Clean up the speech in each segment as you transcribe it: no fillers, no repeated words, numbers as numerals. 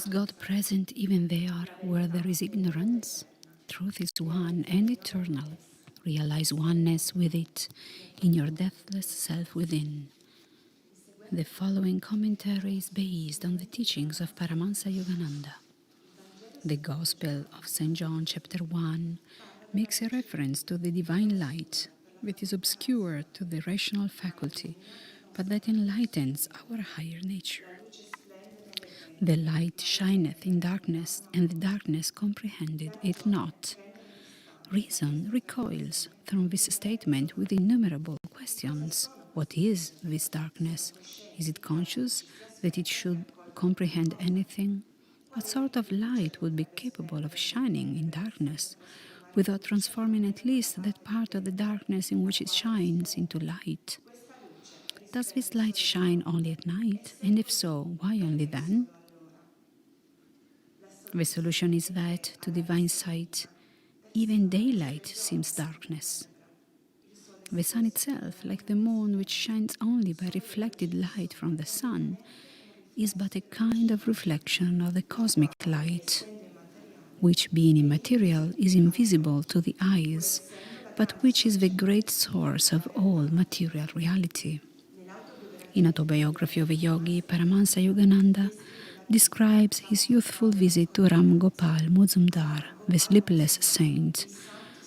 Is God present even there where there is ignorance? Truth is one and eternal. Realize oneness with it in your deathless self within. The following commentary is based on the teachings of Paramahansa Yogananda. The Gospel of St. John chapter 1 makes a reference to the divine light that is obscure to the rational faculty, but that enlightens our higher nature. The light shineth in darkness, and the darkness comprehended it not. Reason recoils from this statement with innumerable questions. What is this darkness? Is it conscious that it should comprehend anything? What sort of light would be capable of shining in darkness without transforming at least that part of the darkness in which it shines into light? Does this light shine only at night? And if so, why only then? The solution is that, to divine sight, even daylight seems darkness. The sun itself, like the moon which shines only by reflected light from the sun, is but a kind of reflection of the cosmic light, which, being immaterial, is invisible to the eyes, but which is the great source of all material reality. In Autobiography of a Yogi, Paramahansa Yogananda describes his youthful visit to Ram Gopal Muzumdar, the sleepless saint,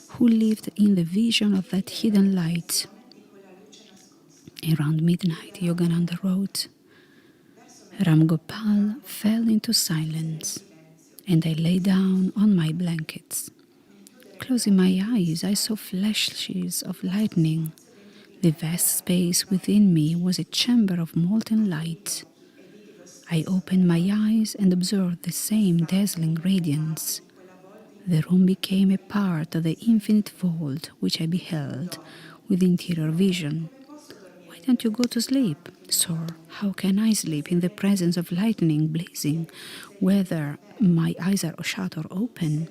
who lived in the vision of that hidden light. Around midnight, Yogananda wrote, Ram Gopal fell into silence, and I lay down on my blankets. Closing my eyes, I saw flashes of lightning. The vast space within me was a chamber of molten light. I opened my eyes and observed the same dazzling radiance. The room became a part of the infinite vault which I beheld with interior vision. Why don't you go to sleep? Sir, how can I sleep in the presence of lightning blazing, whether my eyes are shut or open?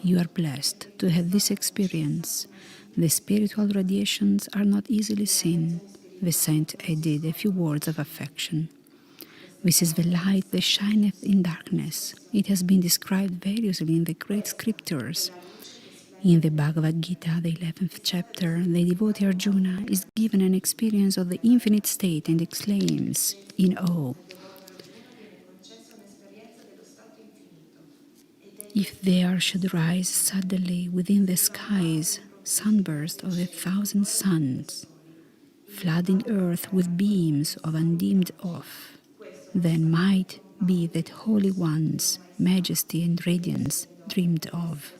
You are blessed to have this experience. The spiritual radiations are not easily seen. The saint added a few words of affection. This is the light that shineth in darkness. It has been described variously in the great scriptures. In the Bhagavad Gita, the 11th chapter, the devotee Arjuna is given an experience of the infinite state and exclaims in awe, if there should rise suddenly within the skies sunburst of 1,000 suns, flooding earth with beams of undimmed off, then might be that Holy One's majesty and radiance dreamed of.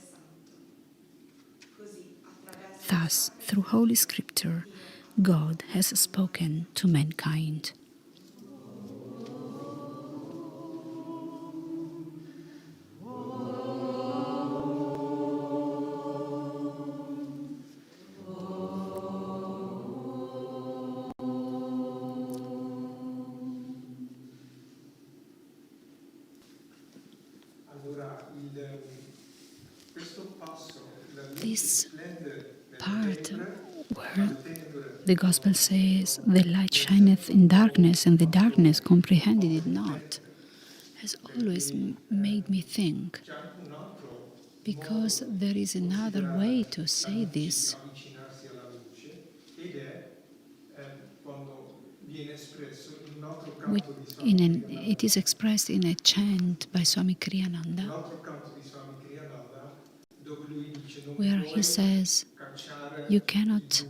Thus, through Holy Scripture, God has spoken to mankind. This part where the Gospel says, the light shineth in darkness, and the darkness comprehended it not, has always made me think, because there is another way to say this. It is expressed in a chant by Swami Kriyananda, where he says, you cannot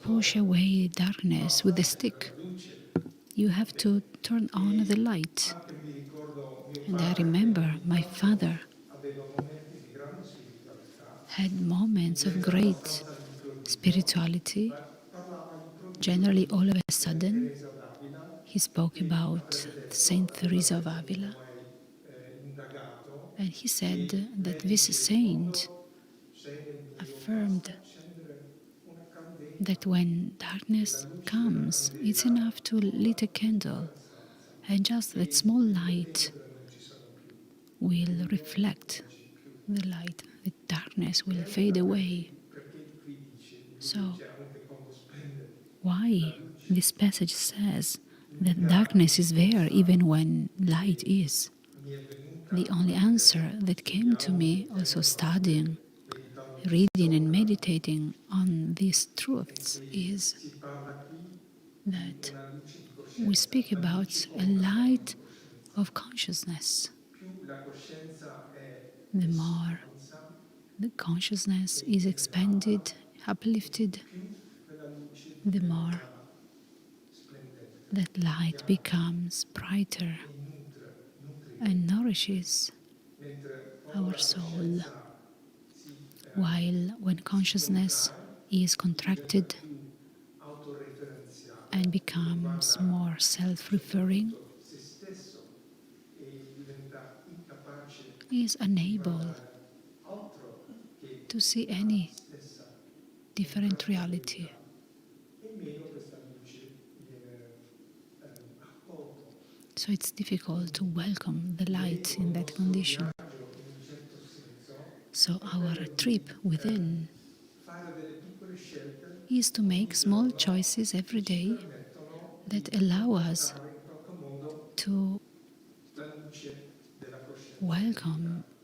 push away darkness with a stick. You have to turn on the light. And I remember my father had moments of great spirituality. Generally, all of a sudden, he spoke about Saint Teresa of Avila. And he said that this saint affirmed that when darkness comes, it's enough to light a candle, and just that small light will reflect the light. The darkness will fade away. So, why this passage says that darkness is there even when light is. mi è venuta The only answer that came to me, also studying, reading, and meditating on these truths, is si parla qui di that una luce di we coscienza, speak la about luce a come light coscienza. of consciousness. Più la coscienza è The more espansa the consciousness e is elevata, expanded, uplifted, più quella luce the more diventa splendente that e light chiara becomes brighter e nutre i and mondi. nourishes Mentre quando our la soul. coscienza While when si consciousness contrae, is diventa contracted più and autoreferenziale e becomes guarda more self-referring, soprattutto se stesso e diventa incapace is di unable guardare altro che to see la any stessa different reality. contrattualità e meno questa luce viene accolto. So it's difficult to welcome the light L'ego, in il that nostro condition. viaggio in un certo senso So è our quello trip di within fare delle piccole scelte is to make ogni small giorno choices che every ci day permettono that di allow us contattare in qualche modo to la luce della coscienza welcome divina.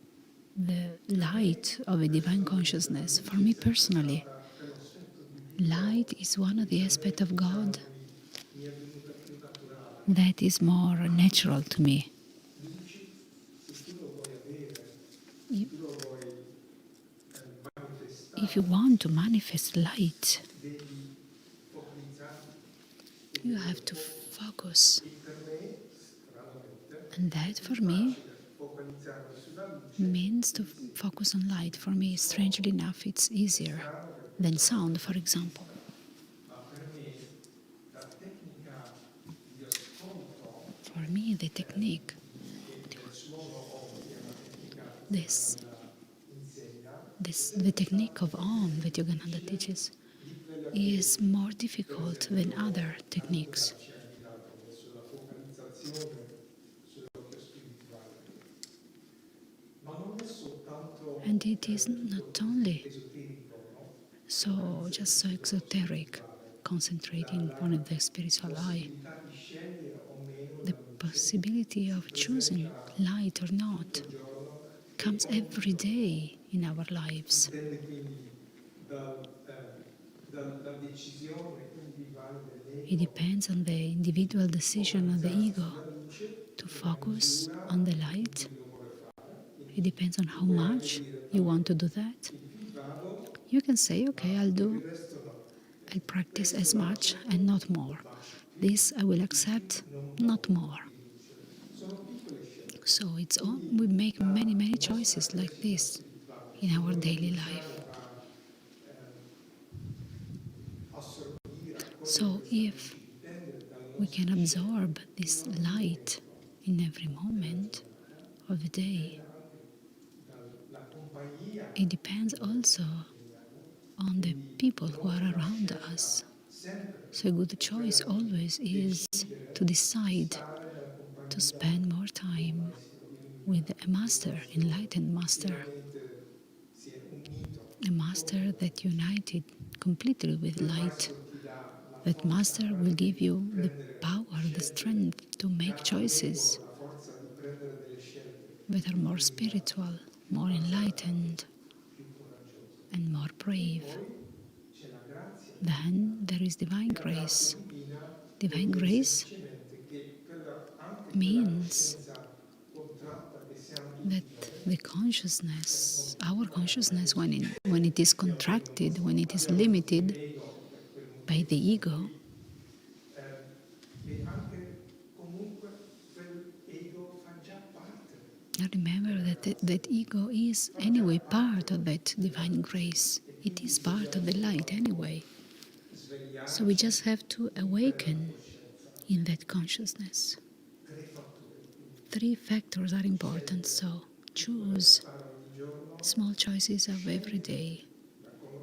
the Per me, light of a questa divine luce della consciousness. For luce è me sempre personally, stata quello aspetto di Dio light is one che of the per aspects me, of God diciamo, mi è venuta più naturale. that is more Ma natural to me. luce, se tu lo vuoi avere, se You- tu lo vuoi If you manifestare, want to manifest light, devi focalizzarti e you devi have to focus. e per me, stranamente, And è that più for me facile focalizzarmi sulla luce means to che sì. focus on light. For me, strangely enough, it's È easier strano perché than sono sound, for example. elettricista, ma per me la tecnica di ascolto For me, the technique, che del suono Om, che è una tecnica che this, Yogananda insegna, è the sempre technique stata of Om that Yogananda difficile teaches di quella che is more per difficult than other esempio techniques. Anugrah ci ha guidato verso la focalizzazione sull'occhio spirituale. Ma non è soltanto And it is tutto not only esoterico, no? so just so Focalizzazione sull'occhio exoteric, spirituale. concentrating on La the spiritual eye. possibilità di scegliere o meno The la luce possibility si of choosing presenta light or tutto not il giorno e comes ogni every giorno. day in our lives. Dipende quindi dalla decisione individuale It dell'ego depends on the individual decision of the focalizzarsi ego sulla luce to nella focus on misura the in light. cui lo vuole fare. It Quindi depends on tu how puoi anche much dire, you vabbè, want to do that. fin qui vado, You can say, okay, ma per il resto no. I'll practice as Questo much l'aspetto and not lo more. faccio, This I will di più accept, non not voglio more. di luce. Sono piccole scelte. So it's all, Quindi we make many, la many nostra choices like crescita this spirituale, in se our noi daily cominciamo life. a assorbire, a cogliere So questa if luce, dipende dalle we nostre can scelte absorb in this ogni light momento in every della moment giornata, of the day, dipende anche dalla compagnia it depends che noi also teniamo. on the Quindi people per who me are la around us. scelta sempre So a good è quella choice di always is to decidere di decide stare nella to compagnia spend more di un time maestro with a illuminato, di un master, maestro enlightened che master, pienamente si è unito a con master noi. that united completely with Quel light. maestro ti dà la That forza master will anche give di you the prendere power, the scelte, strength to make dà all'ego choices la forza di prendere delle scelte that are più more illuminate, spiritual, più more azzardate, enlightened, più coraggiose. and more E brave. poi c'è la grazia divina. Then there is divine E la grazia grace. divina vuol Divine dire grace semplicemente che quella means coscienza contratta che siamo that tutti noi, the consciousness, non our tutti, ma è consciousness, così, when it is abbiamo tutti contracted, when it is abbiamo tutti un limited ego per quel by motivo the che siamo ego, qui, e anche comunque quel ego fa già parte now remember della that grazia ego is fa già anyway part parte of that della divine luce grace. e It quindi is part of the light dobbiamo anyway. So we svegliarci just have to in quella awaken coscienza. in that consciousness. Tre fattori, quindi Three factors are important, scegliere so che cosa choose fare ogni giorno, small choices of every scegliere day.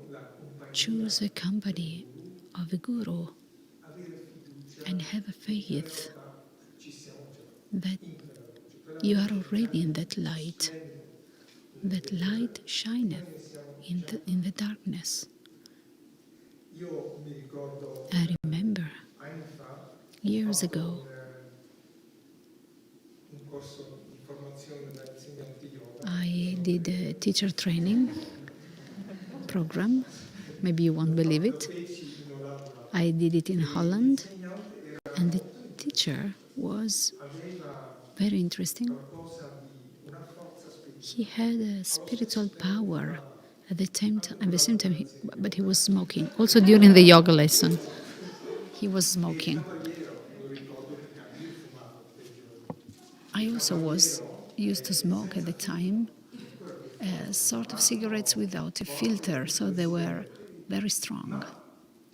la compagnia Choose a del company guru, of a guru avere fiducia and have a che in faith realtà ci siamo già that in quella luce. Quella you are luce already in bianca that light. splende nel That light tenebra e shineth noi ne siamo in già in the darkness. Io mi ricordo I remember anni fa Years ago, un corso di formazione da insegnante yoga. I did a teacher training program. Maybe you won't believe Lo it. feci in Olanda I did it in e Holland, l'insegnante era and the molto teacher intelligente. was Aveva very interesting. qualcosa di una forza He spirituale. had a Allo stesso spiritual tempo power fumava. at the same time, at the same Addirittura time, nella lezione di but he was yoga. smoking. Also during the yoga lesson, he was E il smoking. cavaliero, me lo ricordo perché anche io fumavo in quei giorni. I Il also was cavaliero used to smoke at senza the time, filtro, ecco che forte, sort of cigarettes sembrano without a forti filter, di so they were queste, very strong. ma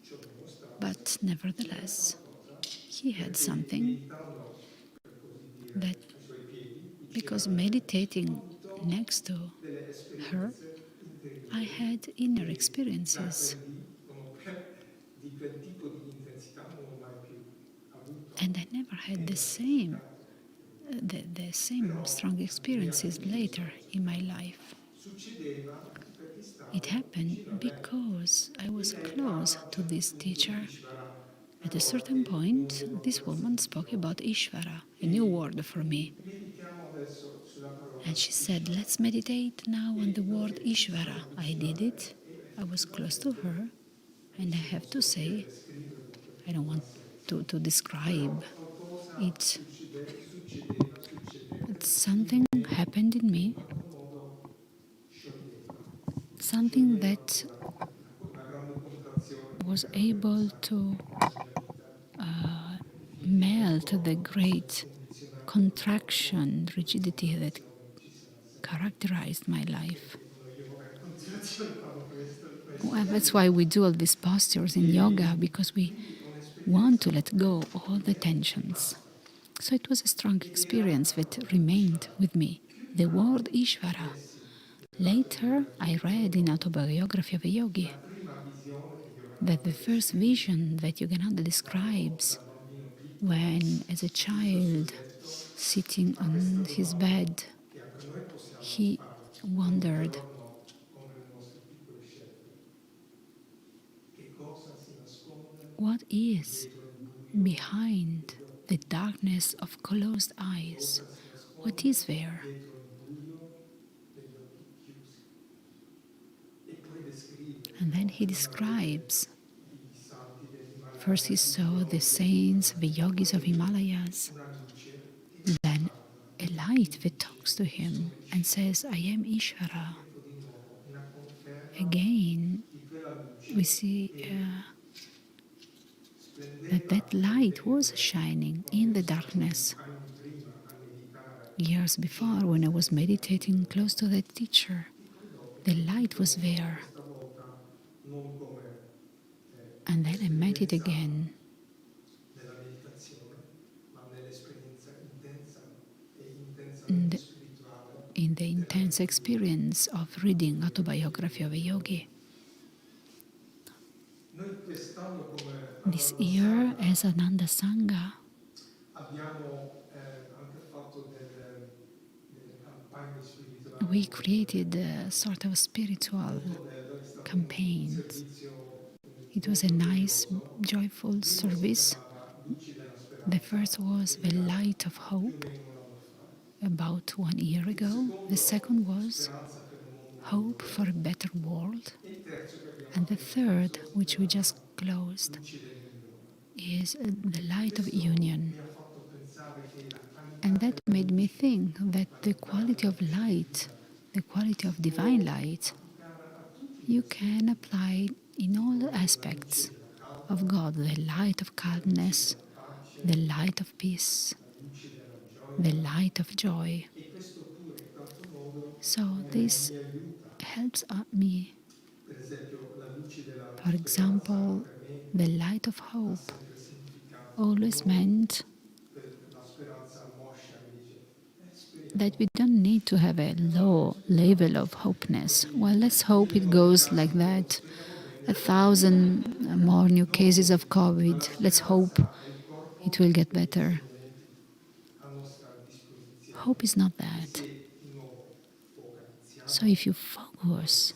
ci ho dimostrato But che c'era nevertheless, qualcosa, he had perché something meditando, per così that, dire, ai suoi piedi, vicino because a me, ho meditating avuto next to delle her, esperienze I interiori had inner e da experiences, quel lì di quel tipo di intensità non ho mai più and avuto I never had né the same praticato. the same Però strong mi ha experiences later ucciso la in my curiosità. life. Succedeva perché It stavo happened vicino a lei because I e was lei close parla a un to certo this punto di teacher. Ishvara, At a parola certain che non point, avevo this ancora woman spoke sentito. about Ishvara, a new E word for me. meditiamo adesso sulla And parola she said, Ishvara. let's meditate now on the E word ok, Ishvara. sono I vicino a did lei it. e I was close to her. effettivamente And I adesso non have to sto qui a say, descriverlo perché I don't non ha want senso, to describe però qualcosa it. succedeva But in something me happened in che in me, qualche modo scioglieva, something scioglieva that la grande contrazione che was era able attraversata to nella mia vita, perché finché non melt the provo a essere great condizionato dal corpo, contraction, questa rigidity that contrazione ci sarà sempre. characterized my life. Perché dicono yoga e continuazione fanno questo e questo. Well, that's why we do all these postures in yoga, E because we quindi è want un'esperienza to let go all the e tensions. basta. So it was a strong Ed era experience la that parola remained Ishvara. with me. Più The word tardi Ishvara. lessi Later, nell'autobiografia I di read in Yogananda Autobiography of a la Yogi prima visione che that the Yogananda first descrive vision that Yogananda quando da describes bambino piccolo when, as a seduto sul child, letto sitting ha questa on his domanda bed, che anche noi possiamo he farci ogni wondered, giorno con le nostre piccole scelte. Che cosa si nasconde what is dietro il buio behind degli the occhi? darkness of closed eyes? Cosa si What nasconde is there? dietro il buio degli occhi chiusi? E poi descrive, And then no? he Prima vede describes. i santi First, dell'Himalaya, he i saw the yogi saints, the dell'Himalaya, e poi yogis of vede Himalayas, una luce che gli then parla a e light gli that dice talks to sono him and Ishvara. says, I am Ishvara. Ecco di nuovo una conferma Again, di quella we luce see che that splendeva nel light was tempo shining quando in io the stavo lì darkness. anni prima a meditare Years vicino a before, when I questa was insegnante meditating close yoga. to that teacher, E poi dopo the ci ho light veduto was di nuovo, there. questa volta non come And then I met it esperienza again nella meditazione, ma nell'esperienza intensa e in intensamente the, spirituale in the della intense lettura experience of reading Autobiography of a Yogi. Noi quest'anno come This Ananda year, Sangha as Ananda Sangha, abbiamo anche fatto delle campagne we spirituali created a sort of spiritual molto belle, è stato un campaigns. servizio It was a molto nice, gioioso. Il joyful primo si service. chiamava Luci della The Speranza first was ed The era Light of più o Hope, meno un anno fa. about 1 year Il ago. The second secondo was Speranza per un mondo Hope for migliore a Better World. e il terzo che abbiamo And the appena third, chiuso si which we just chiamava closed, Luci dell'Unione. is The Light of Questo Union. mi ha fatto pensare che la And qualità that della made me luce, think la that the qualità quality della of luce light, divina, the quality si of divine può light, applicare a tutti gli you can aspetti, apply in all tipo la luce aspects della of calma, God, the light of la luce calmness, della pace, the light of peace, la luce della the gioia light of joy. e questo pure in qualche modo So this mi aiuta. helps me. Per esempio la luce della For speranza example, per me the light of ha hope sempre significato always non meant la speranza moscia che dice that we speriamo, don't need to have a low level of hopeness. Well, let's hope it goes like that. speriamo bene, 1,000 more new non cases così, of ma COVID. la Let's hope speranza è il it corpo will get e gli better. strumenti a nostra Hope disposizione is not e that. se di nuovo So if you focus,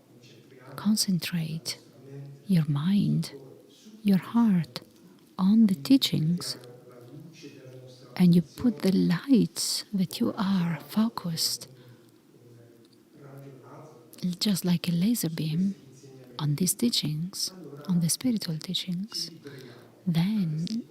concentriamo la concentrate nostra mente, your il nostro mind, cuore su your Krishna, heart on the quindi teachings mettiamo la luce della nostra and you put the attenzione lights that you come are focused, un raggio laser just like a laser su beam, questi on these insegnamenti, teachings, on allora the spiritual ci teachings, liberiamo da questi then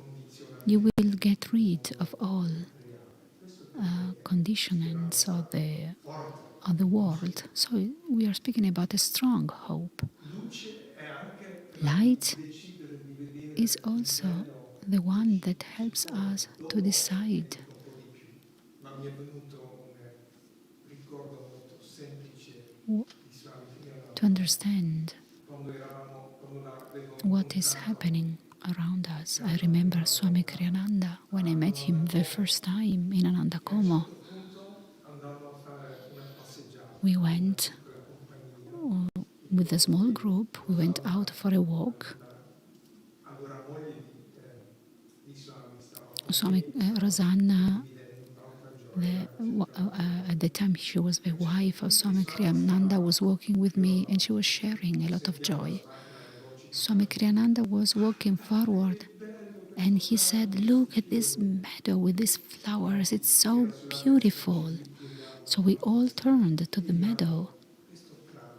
you condizionamenti will get del rid of mondo all materiale. Questo per me è conditionings speranza forte. of the world. So we are speaking about a strong hope. Luce è anche Light decidere di is vedere il also bello the che one that ci helps circonda. us to Dopo ho decide, capito un po' di più, ma mi è venuto un ricordo molto semplice di Swami to Kriyananda understand quando l'avevo what is incontrato happening around us. I nella remember prima Swami volta Kriyananda when I a met him the Como, first time in Ananda e a un Como. certo punto andammo a fare una passeggiata We con una went piccola compagnia. Mi with a ricordo small che group, we went out Rosanna, for a walk. allora moglie di Swami, stava con Swami me, stavamo Rosanna, condividendo un'altra gioia, cercando at the time she was e a the un certo wife of punto Swami Swami Kriyananda, stava was walking with me and she was io sharing a lot of osserviamo joy. la voce di Swami Swami. Kriyananda was walking Che forward bello and questo he prato, said, questi "Look at this fiori. meadow with these flowers, No, it's so era sulla terza, ci beautiful." giriamo So we all turned to e the meadow vediamo questo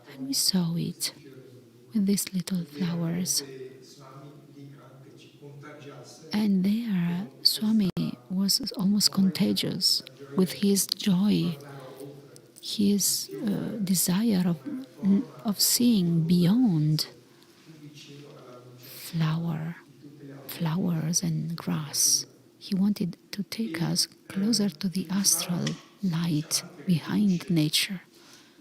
and we prato saw con questi it fiorellini. with these little Ed era come flowers. se Swami lì anche ci contagiasse And there, con Swami questa was almost voglia, contagious questa gioia with his di joy, guardare oltre il his fiore desire come forma of e come seeing beyond esercizio più vicino alla luce flower, di tutte le altre flowers cose and della grass. natura. He wanted to take us E closer to the di Swami astral si dice light anche che behind luce nature.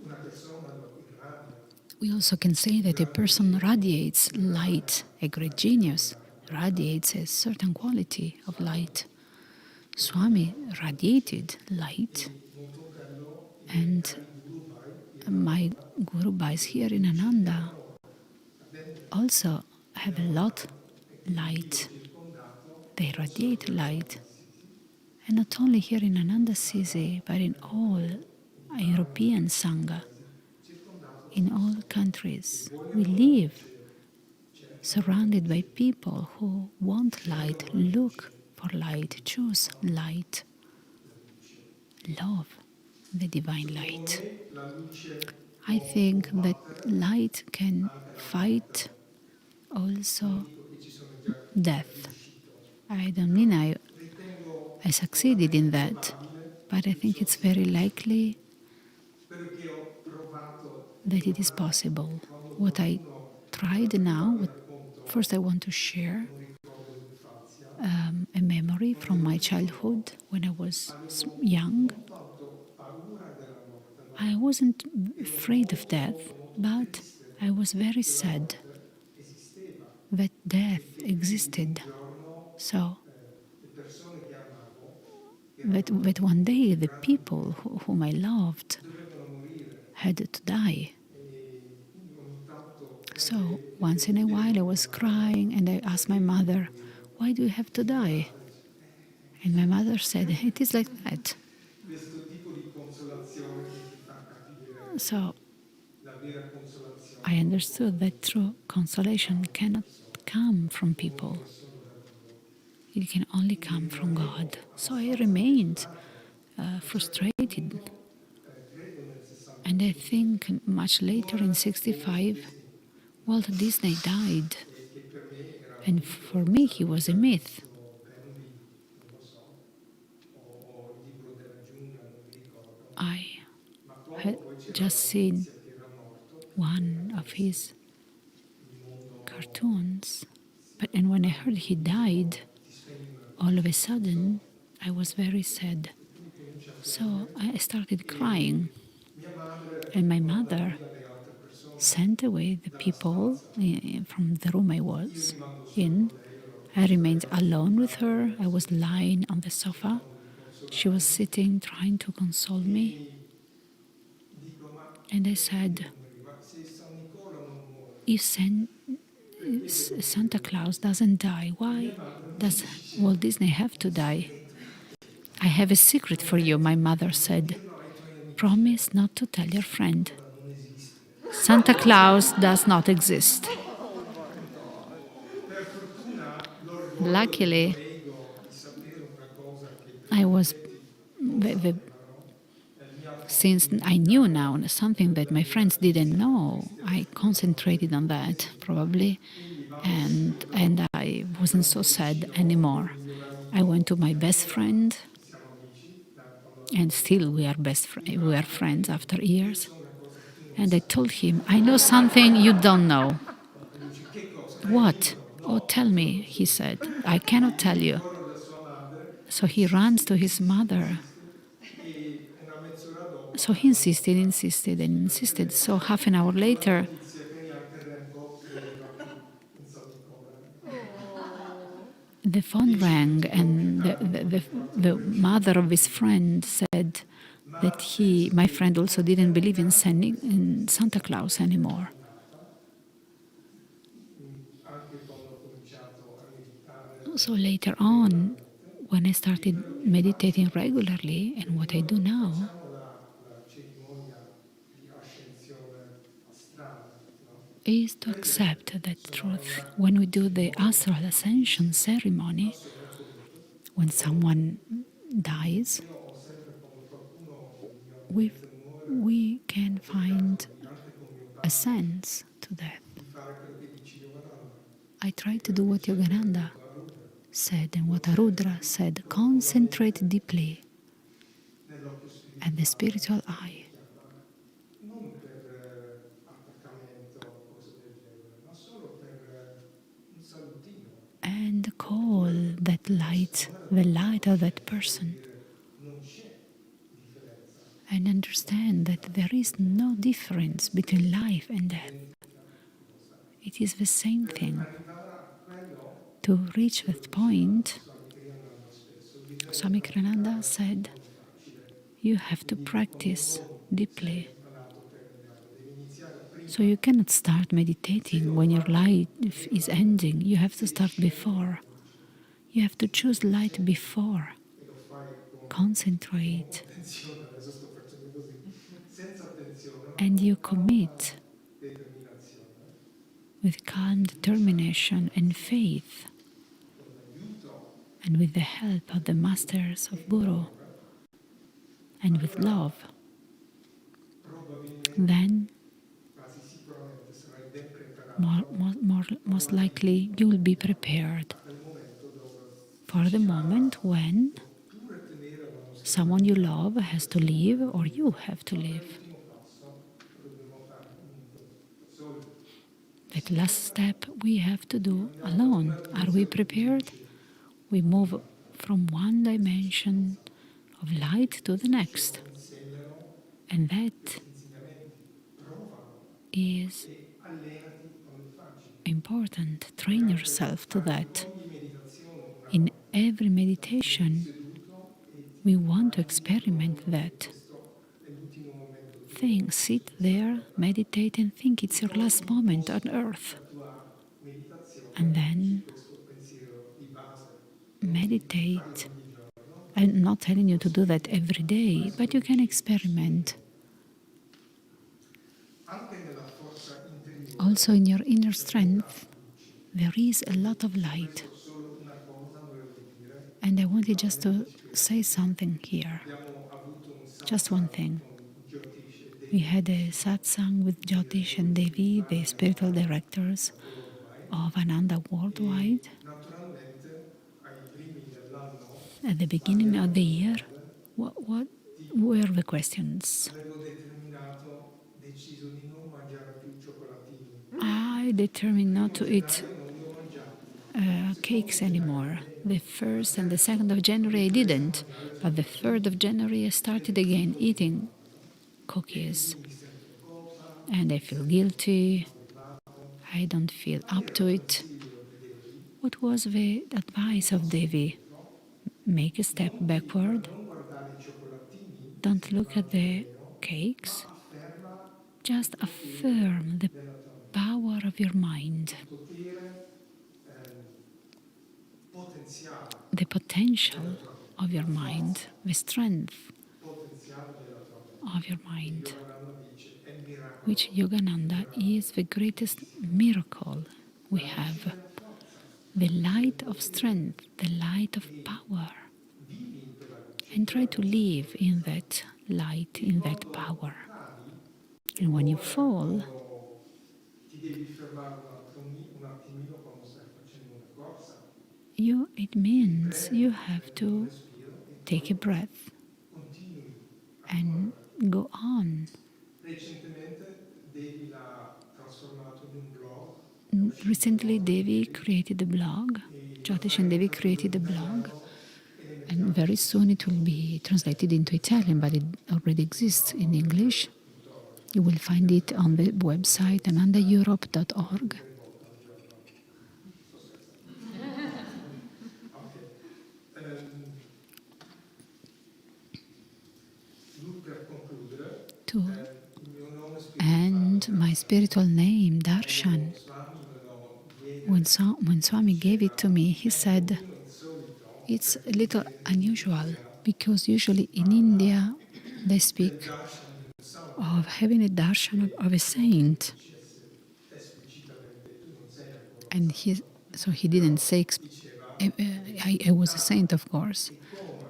una persona lo irradia, We also can say un that a grande person genio radiates irradia light, a great una genius determinata qualità di radiates a luce. certain quality of Swami light. Swami irradiava questa luce radiated light, e molto bello i miei and cari guru Bhai my irradiavano Guru Bhais here queste in luci che Ananda erano ardenti, also have a lot innamoravano e quindi io light. circondato They non solo radiate qui ad light. Assisi And not only ma here in in tutta Ananda Canada, Sisi, but in all in Italia, in European tutti i Sangha, paesi, circondato da in all persone che countries, we vogliono la live luce, cercano la surrounded by luce, people who want light, scelgono la look luce for light, e choose amano light, la luce. love the divine Secondo light. me la luce I può think that combattere light can anche la fight morte. Non also dico che ci sono già death. riuscito, I don't mean però I ritengo succeeded in fortemente that, probabile but I che think ciò it's sia very possibile. likely Quello che ho provato that it is finora possible. è quando What I qualcuno, allora tried prima now, vi first I racconto want to share un ricordo d'infanzia, a memory quando from ero my piccolo childhood when I was avevo young. non tanto paura della morte, I ma wasn't ero afraid of molto death, molto molto but triste I was very che la sad morte esisteva that death e che un existed. giorno So le persone che amavo, che erano that one day the grandi people miei, whom I loved dovevano morire. had to die. E quindi ogni tanto So mentre once in a while I vedevo mia was madre, crying and I asked my perché devi mother, morire? "Why do you have E to mia die?" madre dice, è And my così. mother said, "It is like that." Questo tipo di consolazione che ti fa capire che So la vera consolazione I non può understood that venire true consolation da una cannot persona, come from può people. venire solo da Dio. It can only Quindi come from God. rimanevo So I abbastanza remained desolato. A un certo frustrated. punto, credo nel And I 65, think much later in Walt 65, Disney Walt nacque, Disney died. che per me era un And mito, for me, he pensavo che was a avessi myth. visto Bambi, non lo so, o il libro della giungla, non mi ricordo. I Ma quando had poi c'era just la seen notizia che era morto, era one of come se his il mondo cartoons. And when I heard he died, all'improvviso ti spegni una all of a luce, non sudden, so, I was very sad. e tu cominci a So piangere I started crying. e mia madre And my manda mother via le altre persone sent away the dalla people stanza. from the room I Io was rimango solo in. con lei, ero I remained estremamente alone with educato her. I verso was di lei, lying on the sofa. cercando di She was consolarmi sitting, trying to console me. e dico, ma And I perché said, devo morire? Ma se San Nicola non muore, if perché devo Santa morire io? Claus doesn't die, E mia why madre mi does dice, Walt Disney have un to die? segreto per te, I have a secret for you, my mother non said. dirlo ai tuoi amici, Promise not to tell your San friend. Nicola non esiste. Santa Claus does not exist. Per fortuna Luckily, credo di sapere una cosa che per I gli was, atleti non the, the, sapevano, mi ha fatto since I knew diventare now something that my friends didn't know, I concentrated on that probably, and I wasn't so sad anymore. I went to my best friend, siamo amici da quando and lavoro still we are we are friends after years. And I told him, I know something you don't know. e lui dice che cosa? What? Aiuto! Oh, No, tell me, he said. I cannot tell you. corro da sua madre, So he runs to his mother. e una mezz'ora dopo So he insisted, insisted, and insisted. So half an hour later, notizia, quindi anche Remco credeva più in Salvatore. the phone rang, and the mother of his friend said that my friend also didn't believe in Santa Claus anymore. Anche quando ho cominciato a meditare So later on, when I started meditating regularly, and what I do now facciamo la cerimonia di ascensione astrale, no? is to accept that truth. When we do the astral ascension ceremony, Sono convinto, when someone dies, io ho sempre quando qualcuno mi we prende muore, we can find anche con mio a padre, sense to death. di fare quello che dice Yogananda, I try to do what Yogananda la Rudra, said and what Arudra said. Concentrate deeply nell'occhio at the spirituale, spiritual eye non per attaccamento o cose del genere, ma solo per un salutino. and call that light, the light of that person, Non c'è differenza. and understand that there is no difference between life and death. It is the same thing. Arrivare a quello, To reach that point, Swami Kriyananda spesso, bisogna Swami Kriyananda said, you have to practice deeply. imparato per andato, devi iniziare prima So you cannot start meditating when your life is ending. You have to start before. You have to choose light before. e lo fai con Concentrate. attenzione, adesso sto facendo così, senza attenzione, ma And you con commit determinazione, with calm determination and faith, con l'aiuto and with the help of the masters of Guru, and with love, probabilmente, then quasi sicuramente sarai ben preparato most likely you will be prepared a quel momento dove for the moment when pure tenere la nostra someone you love has to leave or you have to leave. ultimo passo lo dobbiamo fare comunque da soli. That last step we have to do alone. Are we prepared? We move from one dimension of light to the next. Insegnano And that insegnamenti, provano is e allenati quando facci. important. Train yourself to that. Ogni meditazione una In every meditation, seduto e we want to experiment that. questo è l'ultimo momento di Think, sit there, meditate, and think it's your last moment on earth. la tua meditazione And then questo pensiero di base. meditate. I'm not telling you to do that every day, but you can experiment. Anche nella forza interiore Also, in your inner strength, there is a lot of light. solo una cosa volevo dire. And I wanted just to say something here. Abbiamo avuto un Just one thing. con Jyotish e Devi We had a satsang with Jyotish and Devi, the spiritual directors of Ananda Worldwide, naturalmente ai primi dell'anno at the beginning of the year. What were the questions? avevo determinato, deciso di non mangiare più cioccolatini. I determined not to eat Non li ho mangiati. cakes anymore. The 1st and the 2nd of January I didn't, but the 3rd of January I started again eating cookies. And I feel guilty. I don't feel up to it. What was the advice of Devi? Make a step backward. Non guardare i cioccolatini, Don't look at the cakes. afferma Just affirm the power of your mind, il potere potenziale, the potential of your mind, the strength potenziale della tua mente. of your mind, Yogananda dice, è il miracolo which Yogananda is the greatest miracle we have. della forza. the light of strength, the light of power, vivi in quella luce, in and try quella to live in consapevolezza. that light, E in that quando power. cadi è And when you come fall, quando ti devi fermare un attimino quando stai facendo una corsa, it means you have prendi un to respiro e take a poi breath continui a and correre. go on. Recentemente Devi l'ha trasformato in un blog, è Recently, uscito Devi ieri created a blog. e lo Jyotish sta and Devi tradurre created in a blog, italiano e ne and mettiamo very soon it will subito be translated into Italian, but it already exists in English. .org. You will find it on the website anandaeurope.org. Tutte le volte al giorno. Sto scherzando. Ok. Lui per concludere, To il mio nome spirituale And my spiritual name, quando Darshan, Swami me lo when, diede, when Swami gave it to me, he è un said, pochino insolito it's a perché little in unusual India because usually si in parla India they del speak darshan di un of santo having a darshan e of a non che lo saint. dicesse esplicitamente, tu non sei ancora un And santo, so he didn't però say, diceva I was a saint, of course. e come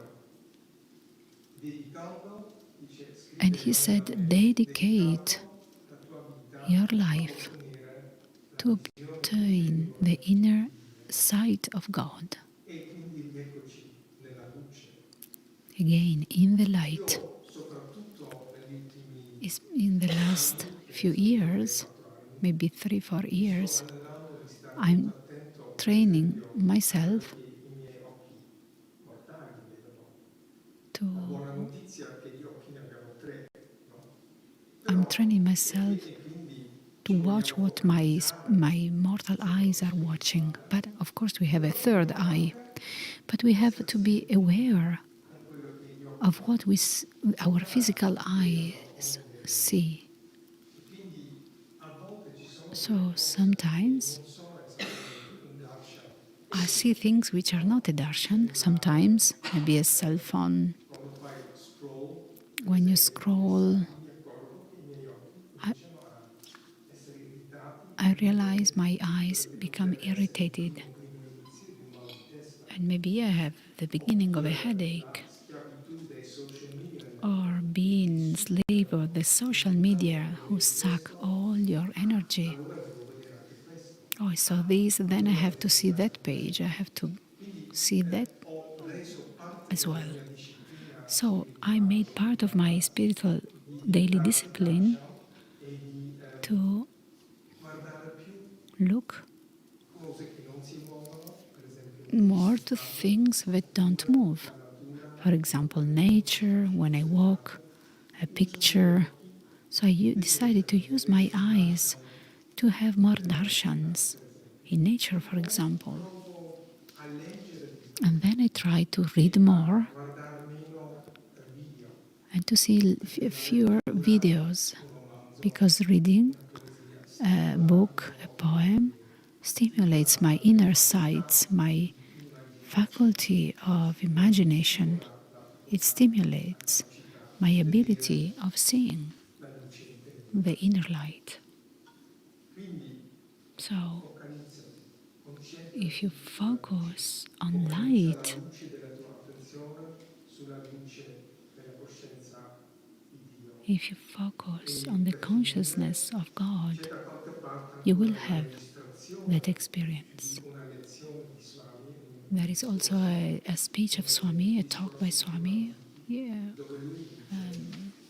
dedicando, dice, And scrive he said, Ramana, dedicate dedicando la tua your vita a life ottenere la to visione obtain the interiore inner di Dio. sight of God. E quindi rieccoci nella luce. Again, in the light. Io, soprattutto negli ultimi Is in the last anni, che few adesso sono years, 3-4 anni, maybe 3, 4 mi sto years, allenando di stare molto I'm attento, per training esempio, a quello myself che i miei occhi mortali vedono. to La buona notizia è che gli occhi ne abbiamo 3, no? I'm Però, training myself e quindi to ci watch vogliamo what focalizzare my mortal sul eyes lato are watching. spirituale, But of course, we have a però third dobbiamo eye. anche But we have essere to be sensibili aware con quello che gli occhi of what our physical eyes vedono o non vedono. see. E quindi a volte ci sono delle So cose che sometimes non sono esattamente un darshan. I see things which are not a darshan. Sembra Sometimes, maybe a cell phone. quando fai scroll, per When you esempio, io scroll, mi accorgo che i miei occhi I, cominciano a essere irritati I e realize vedere my quello eyes che become potrebbe essere il irritated. primo inizio di un mal di testa. And maybe I have the beginning of a Oppure la headache, schiavitù dei social media or network che ti being slave of succhiano the social infinitamente. media Io who vedo suck questo, all your energy. allora devo vedere anche questo. Oh, I saw this, then I Allora have devo to see vedere that anche page. I questo. have to Quindi see that ho reso parte as della well. mia disciplina So I made spirituale part of my quotidiana spiritual di daily diventare un discipline darshan e di to guardare più look cose che non si muovono, per esempio le more to passeggiate, things that don't oppure move. la natura, For example, oppure quando si fa nature, when I walk, passeggiate, a e usare gli picture. occhi, So I decided to riflettere, use my vedere il eyes darshan to have more della natura, darshans per esempio. in nature, E for poi example. provo a leggere di più And then I try to read e a more guardare meno video, and to see perché la fewer lettura, videos, un romanzo, because reading una poesia a stimola il book, a mio poem, stimulates my la mia inner sights, facoltà my di immaginazione, faculty of imagination. stimola la It facoltà, la stimulates capacità my di ability vedere of seeing la luce the interiore. inner light. Quindi So, focalizzati, if you concentrati sulla luce, focus on focalizza la light, luce della tua attenzione sulla luce della coscienza di Dio. if you focus on E the per finire consciousness of God, c'è da qualche parte you ancora will una have that registrazione experience. di una lezione di Swami, There un is also discorso, a speech of Swami, a un talk by discorso più Swami. antichi, Yeah, dove lui dice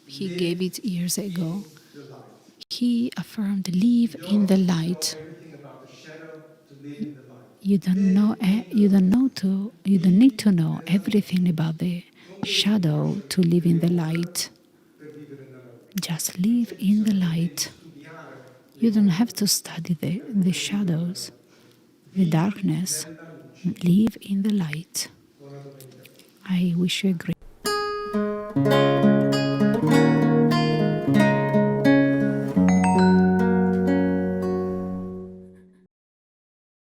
he gave live it years ago. in the light. He affirmed, "Live You in the don't need to know light. everything about the shadow to live in the light. You don't know. Live in the light. You don't need to Vivi know nella everything luce. about the Non devi shadow conoscere to live tutte in le the ombre light. per vivere nella luce. Just Non live c'è in the bisogno di light. studiare le You don't have ombre to study per the poter vivere nella shadows, luce. the Vivi darkness. nella luce. Live in the light." Buona domenica a tutti. I wish you a great